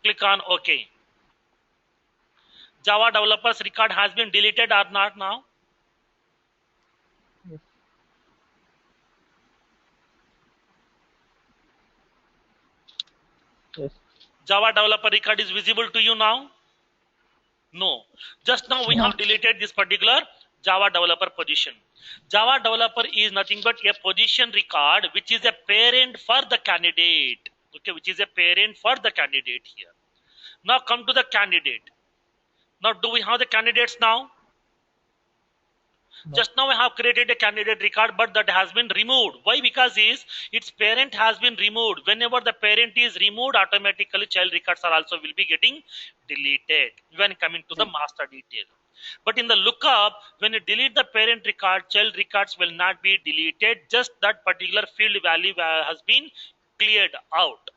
Click on OK. Java developers record has been deleted or not now? Yes. Yes. Java developer record is visible to you now? No. Just now we have deleted this particular Java developer position. Java developer is nothing but a position record which is a parent for the candidate. Okay, which is a parent for the candidate here. Now come to the candidate. Now do we have the candidates now? No. Just now we have created a candidate record, but that has been removed. Why? Because its parent has been removed. Whenever the parent is removed, automatically child records are also will be getting deleted when coming to the master detail. But in the lookup, when you delete the parent record, child records will not be deleted. Just that particular field value has been cleared out.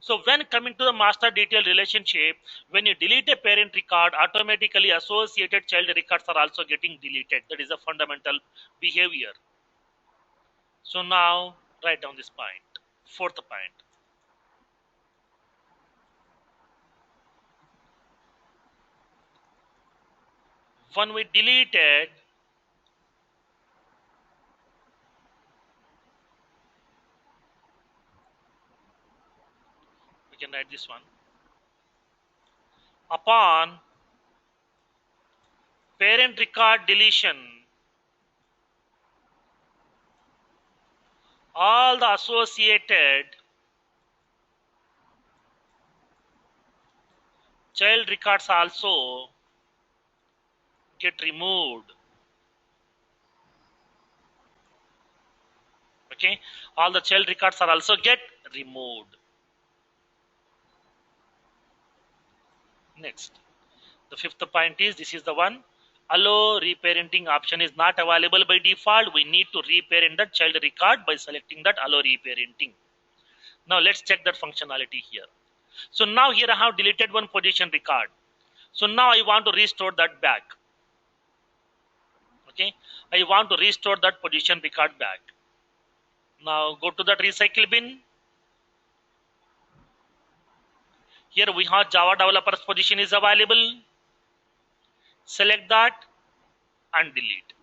So when coming to the master detail relationship, when you delete a parent record, automatically associated child records are also getting deleted. That is a fundamental behavior. So now write down this point. Fourth point. When we deleted we can write this one. Upon parent record deletion, all the associated child records also get removed. Okay, all the child records are also get removed. Next, the fifth point is, this is the one, allow reparenting option is not available by default. We need to reparent that child record by selecting that allow reparenting. Now let's check that functionality here. So now here I have deleted one position record. So now I want to restore that back. Okay, I want to restore that position record back. Now go to that recycle bin. Here we have Java developer's position is available. Select that and delete.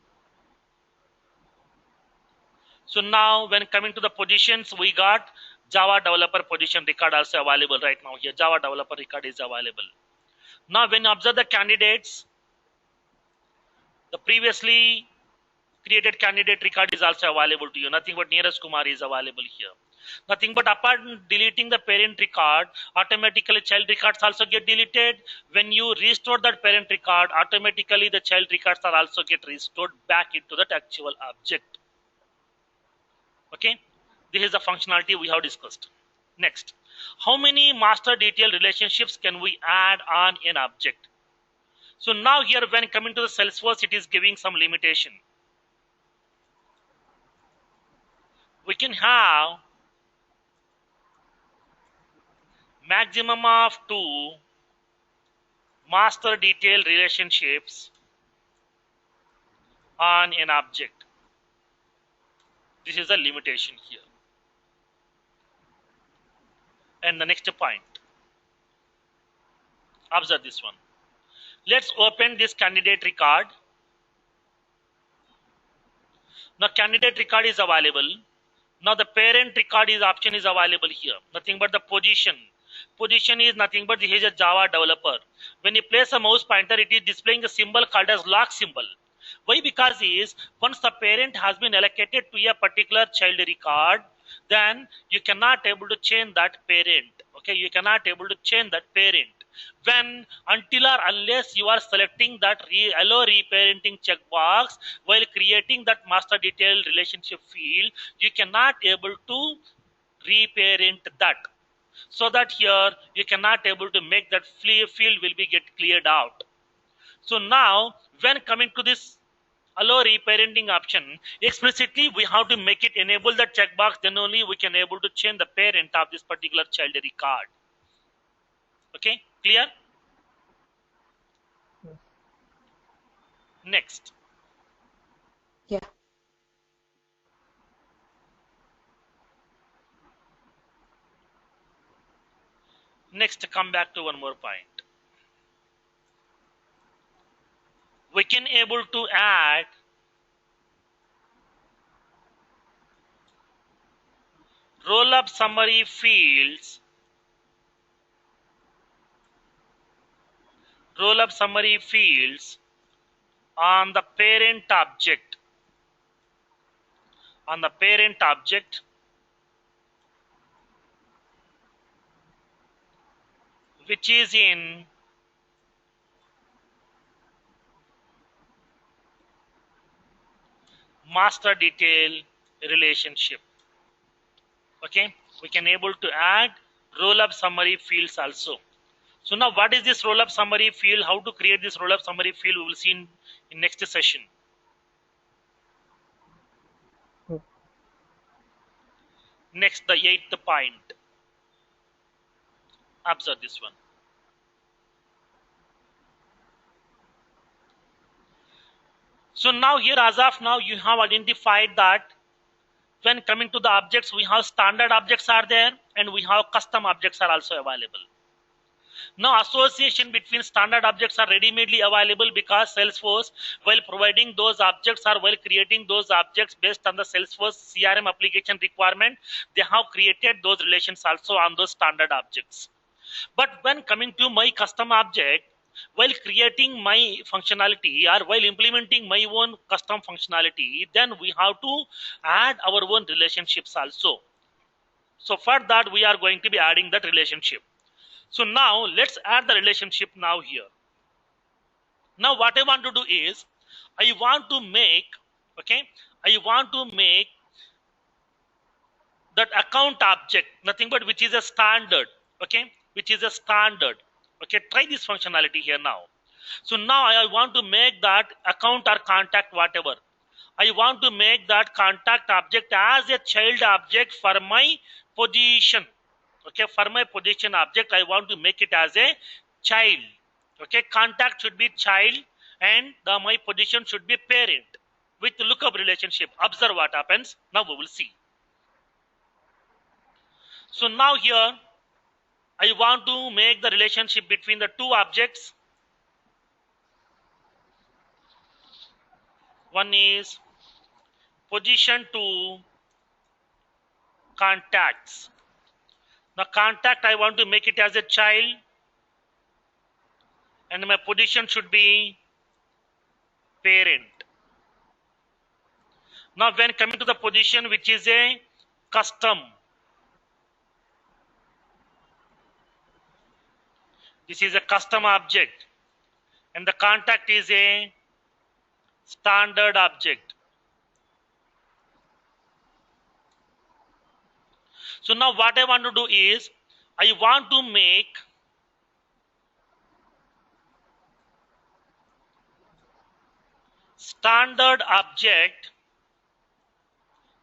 So now when coming to the positions, we got Java developer position record also available right now. Here Java developer record is available. Now when you observe the candidates, the previously created candidate record is also available to you. Nothing but Neeraj Kumar is available here. Nothing but apart deleting the parent record, automatically child records also get deleted. When you restore that parent record, automatically the child records are also get restored back into that actual object. Okay, this is the functionality we have discussed. Next, how many master detail relationships can we add on an object? So now here when coming to the Salesforce, it is giving some limitation. We can have maximum of 2 master detail relationships on an object. This is a limitation here. And the next point, observe this one. Let's open this candidate record. Now candidate record is available. Now the parent record is option is available here. Nothing but the position. Position is nothing but here is a Java developer. When you place a mouse pointer, it is displaying a symbol called as lock symbol. Why? Because is once the parent has been allocated to a particular child record, then you cannot able to change that parent. Okay, you cannot able to change that parent. When until or unless you are selecting that allow reparenting checkbox while creating that master detail relationship field, you cannot able to reparent that. So that here you cannot able to make that field will be get cleared out. So now when coming to this allow reparenting option, explicitly we have to make it enable the checkbox, then only we can able to change the parent of this particular child record. Okay, clear? Next. Yeah. Next, come back to one more point. We can able to add roll-up summary fields, on the parent object, which is in master detail relationship. Okay, we can able to add roll-up summary fields also. So now what is this roll-up summary field? How to create this roll-up summary field we will see in next session. Next, the 8th point. Observe this one. So now here as of now you have identified that when coming to the objects, we have standard objects are there and we have custom objects are also available. Now association between standard objects are ready-madely available because Salesforce, while providing those objects or while creating those objects based on the Salesforce CRM application requirement, they have created those relations also on those standard objects. But when coming to my custom object, while creating my functionality or while implementing my own custom functionality, then we have to add our own relationships also. So for that we are going to be adding that relationship. So now let's add the relationship now here. Now what I want to do is I want to make that account object, nothing but which is a standard, okay, which is a standard. Okay, try this functionality here now. So now I want to make that account or contact, whatever. I want to make that contact object as a child object for my position. Okay, for my position object, I want to make it as a child. Okay, contact should be child and my position should be parent with lookup relationship. Observe what happens. Now we will see. So now here, I want to make the relationship between the two objects. One is position to contacts. The contact, I want to make it as a child, and my position should be parent. Now when coming to the position, which is a custom, this is a custom object, and the contact is a standard object. So now what I want to do is, I want to make standard object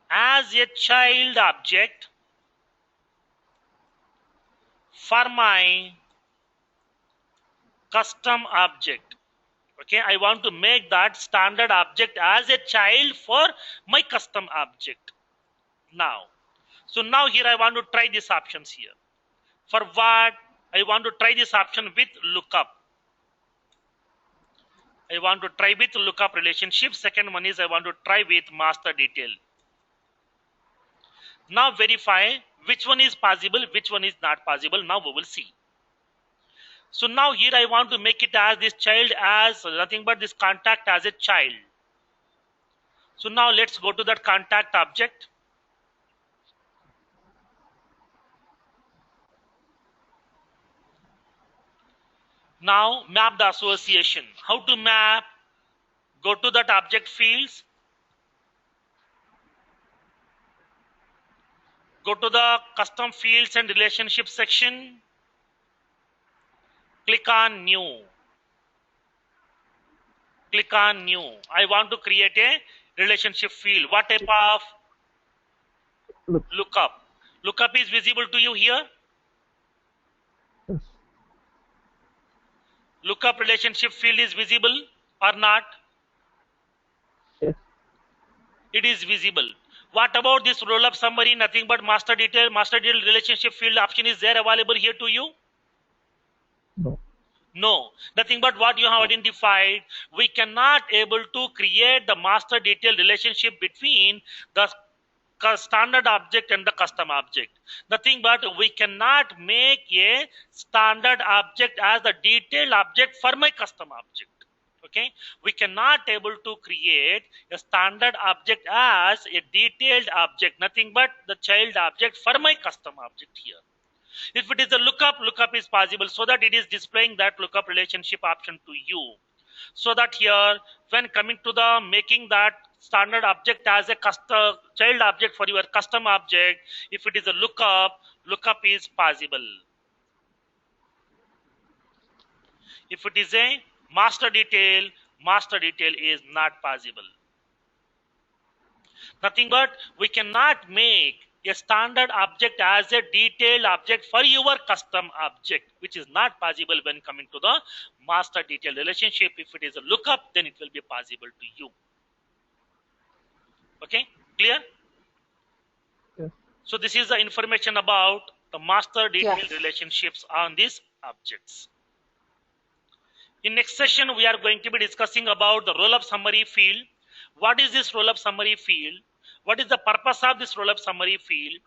as a child object for my custom object. Okay, I want to make that standard object as a child for my custom object. Now, so now here I want to try these options here. For what? I want to try this option with lookup. I want to try with lookup relationship. Second one is I want to try with master detail. Now verify which one is possible, which one is not possible. Now we will see. So now here I want to make it as this child as nothing but this contact as a child. So now let's go to that contact object. Now map the association. How to map? Go to that object fields. Go to the custom fields and relationship section. Click on new. Click on new. I want to create a relationship field. What type of? Lookup. Lookup is visible to you here? Yes. Lookup relationship field is visible or not? Yes. It is visible. What about this roll-up summary? Nothing but master detail. Master detail relationship field option is there available here to you? No. No, nothing but what you have identified. We cannot able to create the master detail relationship between the standard object and the custom object. Nothing but we cannot make a standard object as the detailed object for my custom object. Okay, we cannot able to create a standard object as a detailed object, nothing but the child object for my custom object here. If it is a lookup, lookup is possible, so that it is displaying that lookup relationship option to you. So that here, when coming to the making that standard object as a custom child object for your custom object, if it is a lookup, lookup is possible. If it is a master detail is not possible. Nothing but we cannot make a standard object as a detailed object for your custom object, which is not possible when coming to the master detail relationship. If it is a lookup, then it will be possible to you. Okay, clear? Yes. So this is the information about the master detail relationships on these objects. In next session, we are going to be discussing about the roll-up summary field. What is this roll-up summary field? What is the purpose of this roll-up summary field?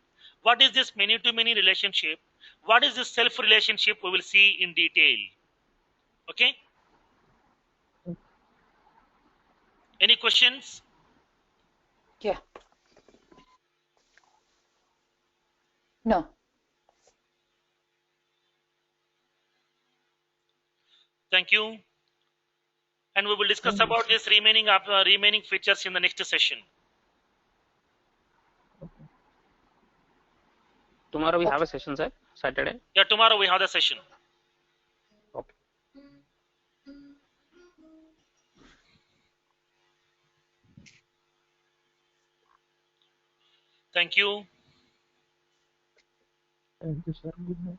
What is this many-to-many relationship? What is this self relationship? We will see in detail. Okay? Any questions? Yeah. No. Thank you. And we will discuss about this remaining features in the next session. Tomorrow we have a session, sir. Saturday. Yeah, tomorrow we have the session. Okay. Thank you. Thank you, sir. Good night.